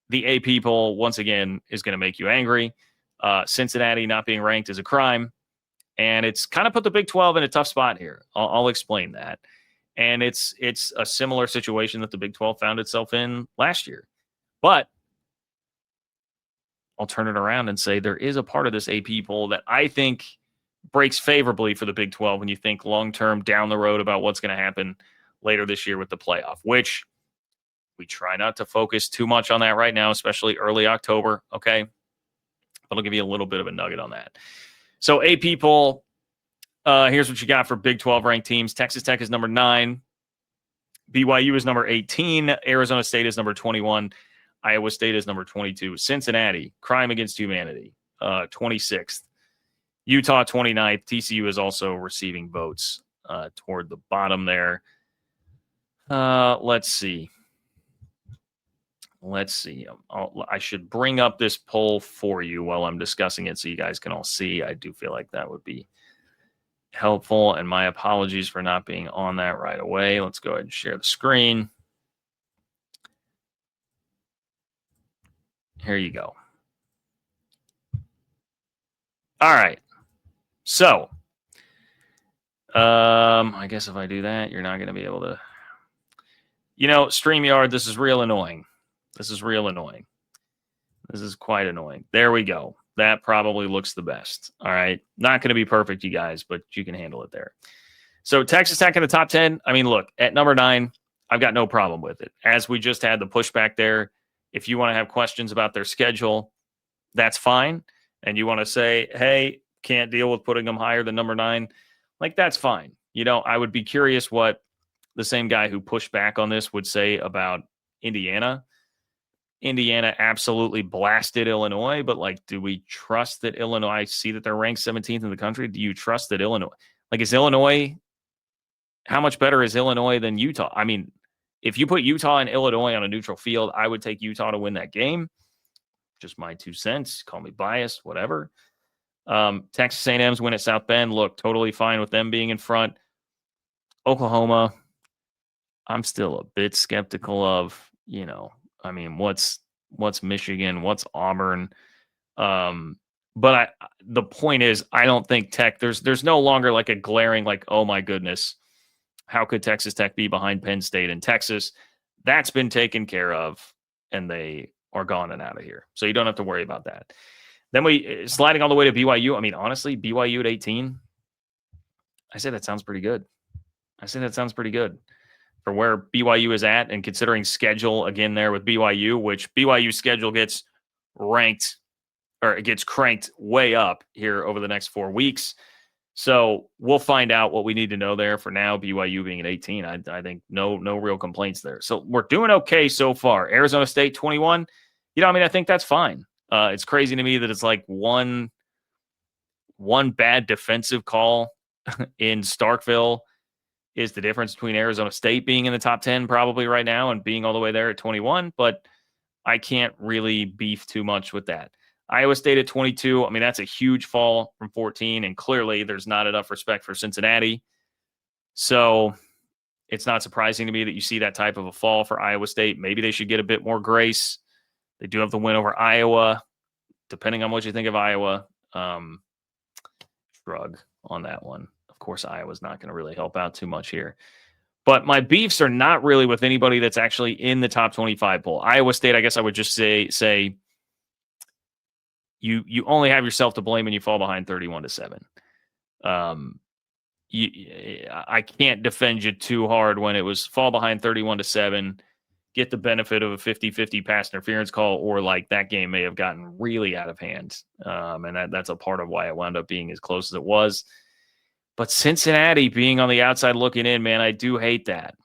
the AP poll, once again, is going to make you angry. Cincinnati not being ranked is a crime. And it's kind of put the Big 12 in a tough spot here. I'll explain that. And it's a similar situation that the Big 12 found itself in last year. But I'll turn it around and say there is a part of this AP poll that I think breaks favorably for the Big 12 when you think long-term down the road about what's going to happen later this year with the playoff, which we try not to focus too much on that right now, especially early October, okay? But I'll give you a little bit of a nugget on that. So AP poll, here's what you got for Big 12 ranked teams. Texas Tech is number 9. BYU is number 18. Arizona State is number 21. Iowa State is number 22. Cincinnati, crime against humanity, 26th. Utah, 29th. TCU is also receiving votes toward the bottom there. Let's see. I should bring up this poll for you while I'm discussing it so you guys can all see. I do feel like that would be helpful, and my apologies for not being on that right away. Let's go ahead and share the screen. Here you go. All right. So, I guess if I do that, you're not going to be able to, StreamYard, this is real annoying. This is quite annoying. There we go. That probably looks the best. All right. Not going to be perfect, you guys, but you can handle it there. So Texas Tech in the top 10. I mean, look, at number 9, I've got no problem with it. As we just had the pushback there, if you want to have questions about their schedule, that's fine. And you want to say, hey, can't deal with putting them higher than number 9, like that's fine. I would be curious what the same guy who pushed back on this would say about Indiana. Indiana absolutely blasted Illinois, but do we trust that Illinois? I see that they're ranked 17th in the country. Do you trust that Illinois, is Illinois, how much better is Illinois than Utah? I mean, if you put Utah and Illinois on a neutral field, I would take Utah to win that game. Just my 2 cents. Call me biased, whatever. Texas A&M's win at South Bend. Look, totally fine with them being in front. Oklahoma, I'm still a bit skeptical of, what's Michigan, what's Auburn. But the point is, I don't think Tech, there's no longer a glaring, oh my goodness, how could Texas Tech be behind Penn State and Texas? That's been taken care of, and they are gone and out of here. So you don't have to worry about that. Then we sliding all the way to BYU. I mean, honestly, BYU at 18, I say that sounds pretty good. For where BYU is at, and considering schedule again there with BYU, which BYU schedule gets ranked or it gets cranked way up here over the next 4 weeks. So we'll find out what we need to know there. For now, BYU being at 18, I think no real complaints there. So we're doing okay so far. Arizona State 21. I think that's fine. It's crazy to me that it's one bad defensive call in Starkville is the difference between Arizona State being in the top 10 probably right now and being all the way there at 21, but I can't really beef too much with that. Iowa State at 22, I mean, that's a huge fall from 14, and clearly there's not enough respect for Cincinnati. So it's not surprising to me that you see that type of a fall for Iowa State. Maybe they should get a bit more grace. They do have the win over Iowa, depending on what you think of Iowa. Shrug on that one. Of course, Iowa's not going to really help out too much here. But my beefs are not really with anybody that's actually in the top 25 poll. Iowa State, I guess I would just say you only have yourself to blame when you fall behind 31-7. I can't defend you too hard when it was fall behind 31-7, get the benefit of a 50-50 pass interference call, or that game may have gotten really out of hand. And that's a part of why it wound up being as close as it was. But Cincinnati being on the outside looking in, man, I do hate that.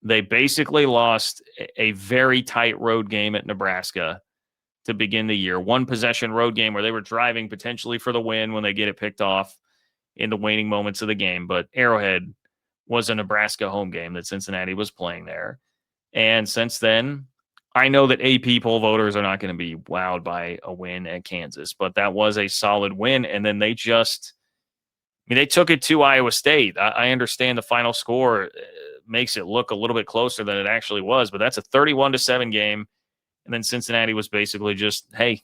They basically lost a very tight road game at Nebraska to begin the year. One possession road game where they were driving potentially for the win when they get it picked off in the waning moments of the game. But Arrowhead was a Nebraska home game that Cincinnati was playing there. And since then, I know that AP poll voters are not going to be wowed by a win at Kansas, but that was a solid win. And then they took it to Iowa State. I understand the final score makes it look a little bit closer than it actually was, but that's a 31-7 game. And then Cincinnati was basically just, hey,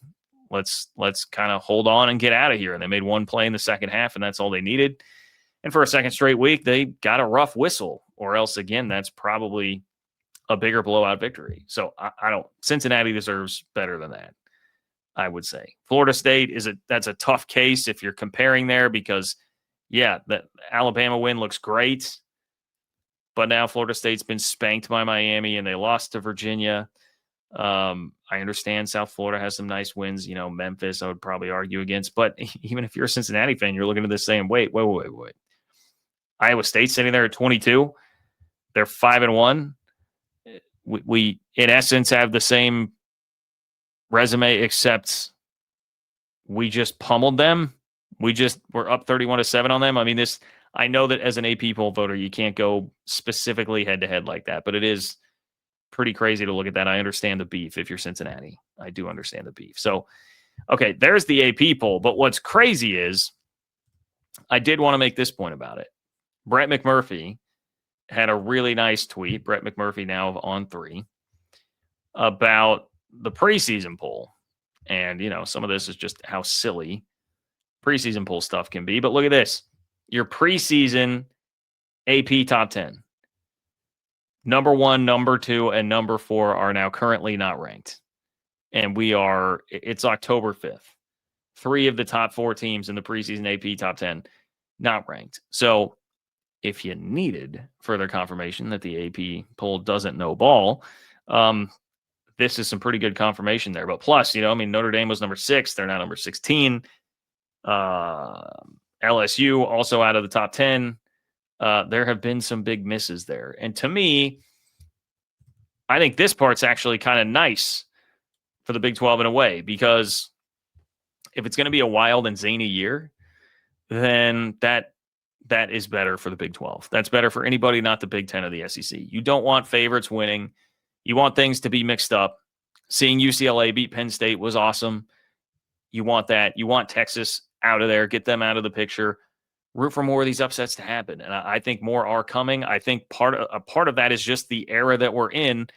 let's kind of hold on and get out of here. And they made one play in the second half, and that's all they needed. And for a second straight week, they got a rough whistle, or else, again, that's probably a bigger blowout victory. So I don't. Cincinnati deserves better than that, I would say. Florida State that's a tough case if you're comparing there because, yeah, the Alabama win looks great, but now Florida State's been spanked by Miami and they lost to Virginia. I understand South Florida has some nice wins. Memphis, I would probably argue against. But even if you're a Cincinnati fan, you're looking at this saying, wait. Iowa State sitting there at 22. They're 5-1. We in essence have the same resume, except we just pummeled them. We're up 31-7 on them. I mean, I know that as an AP poll voter, you can't go specifically head to head like that, but it is pretty crazy to look at that. I understand the beef if you're Cincinnati. I do understand the beef. So, okay, there's the AP poll. But what's crazy is I did want to make this point about it. Brett McMurphy had a really nice tweet. Brett McMurphy now of On3 about the preseason poll. And, some of this is just how silly preseason poll stuff can be. But look at this. Your preseason AP top 10. Number 1, number 2, and number 4 are now currently not ranked. And it's October 5th. 3 of the top 4 teams in the preseason AP top 10 not ranked. So if you needed further confirmation that the AP poll doesn't know ball, this is some pretty good confirmation there. But plus, Notre Dame was number 6. They're now number 16. LSU also out of the top 10. There have been some big misses there. And to me, I think this part's actually kind of nice for the Big 12 in a way, because if it's going to be a wild and zany year, then that is better for the Big 12. That's better for anybody, not the Big 10 of the SEC. You don't want favorites winning. You want things to be mixed up. Seeing UCLA beat Penn State was awesome. You want that. You want Texas out of there. Get them out of the picture. Root for more of these upsets to happen. And I think more are coming. I think a part of that is just the era that we're in,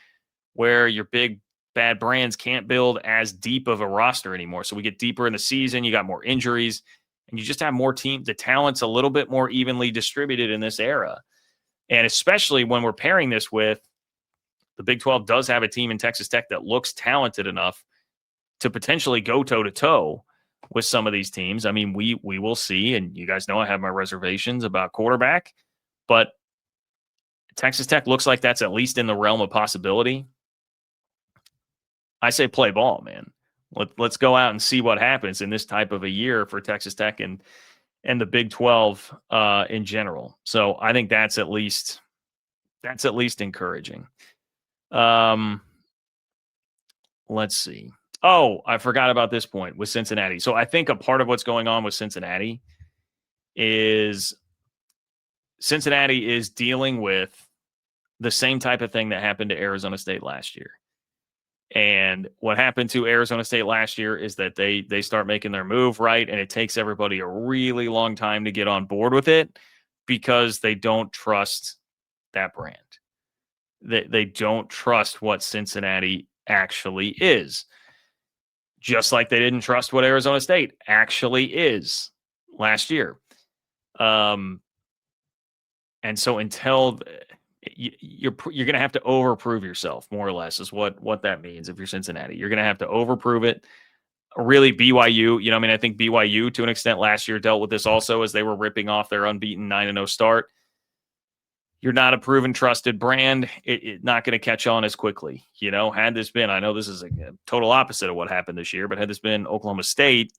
where your big bad brands can't build as deep of a roster anymore. So we get deeper in the season. You got more injuries. And you just have more teams. The talent's a little bit more evenly distributed in this era. And especially when we're pairing this with the Big 12 does have a team in Texas Tech that looks talented enough to potentially go toe-to-toe with some of these teams. I mean, we will see. And you guys know I have my reservations about quarterback. But Texas Tech looks like that's at least in the realm of possibility. I say play ball, man. Let's go out and see what happens in this type of a year for Texas Tech and the Big 12 in general. So I think that's at least encouraging. Let's see. Oh, I forgot about this point with Cincinnati. So I think a part of what's going on with Cincinnati is dealing with the same type of thing that happened to Arizona State last year. And what happened to Arizona State last year is that they start making their move, right? And it takes everybody a really long time to get on board with it because they don't trust that brand. They don't trust what Cincinnati actually is. Just like they didn't trust what Arizona State actually is last year. And so until you're going to have to overprove yourself, more or less, is what that means. If you're Cincinnati, you're going to have to overprove it. Really, BYU, I think BYU to an extent last year dealt with this also, as they were ripping off their unbeaten 9-0 start. You're not a proven, trusted brand. It's not going to catch on as quickly. Had this been, I know this is a total opposite of what happened this year, but had this been Oklahoma State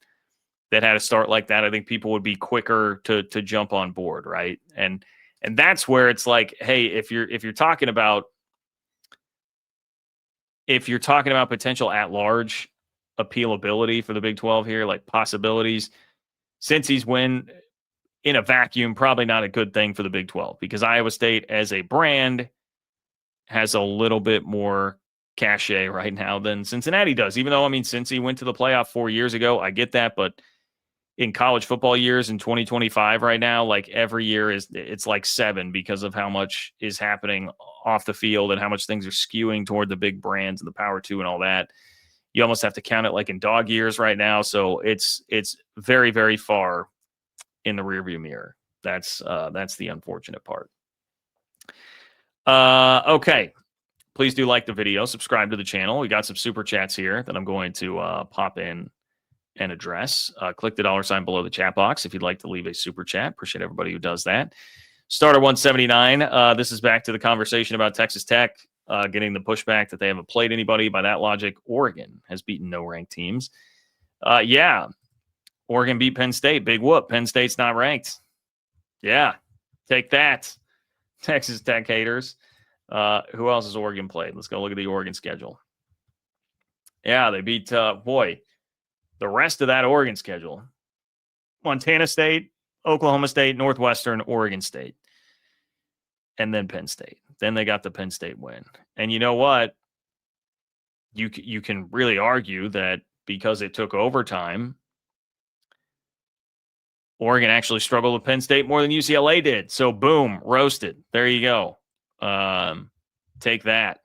that had a start like that, I think people would be quicker to jump on board, right? And that's where it's like, hey, if you're talking about potential at-large appealability for the Big 12 here, like possibilities, Cincy's win in a vacuum, probably not a good thing for the Big 12, because Iowa State as a brand has a little bit more cachet right now than Cincinnati does. Even though, Cincy went to the playoff 4 years ago. I get that, but in college football years in 2025 right now, like every year it's like 7 because of how much is happening off the field and how much things are skewing toward the big brands and the power two and all that. You almost have to count it like in dog years right now. So it's very, very far in the rearview mirror. That's the unfortunate part. Okay. Please do like the video, subscribe to the channel. We got some super chats here that I'm going to pop in and address. Click the $ below the chat box if you'd like to leave a super chat. Appreciate everybody who does that. Starter 179. This is back to the conversation about Texas Tech getting the pushback that they haven't played anybody. By that logic, Oregon has beaten no ranked teams. Yeah, Oregon beat Penn State. Big whoop. Penn State's not ranked. Yeah, take that, Texas Tech haters. Who else has Oregon played? Let's go look at the Oregon schedule. Yeah, they beat, the rest of that Oregon schedule. Montana State, Oklahoma State, Northwestern, Oregon State, and then Penn State. Then they got the Penn State win. And you know what? You can really argue that because it took overtime, Oregon actually struggled with Penn State more than UCLA did. So boom, roasted. There you go. Take that.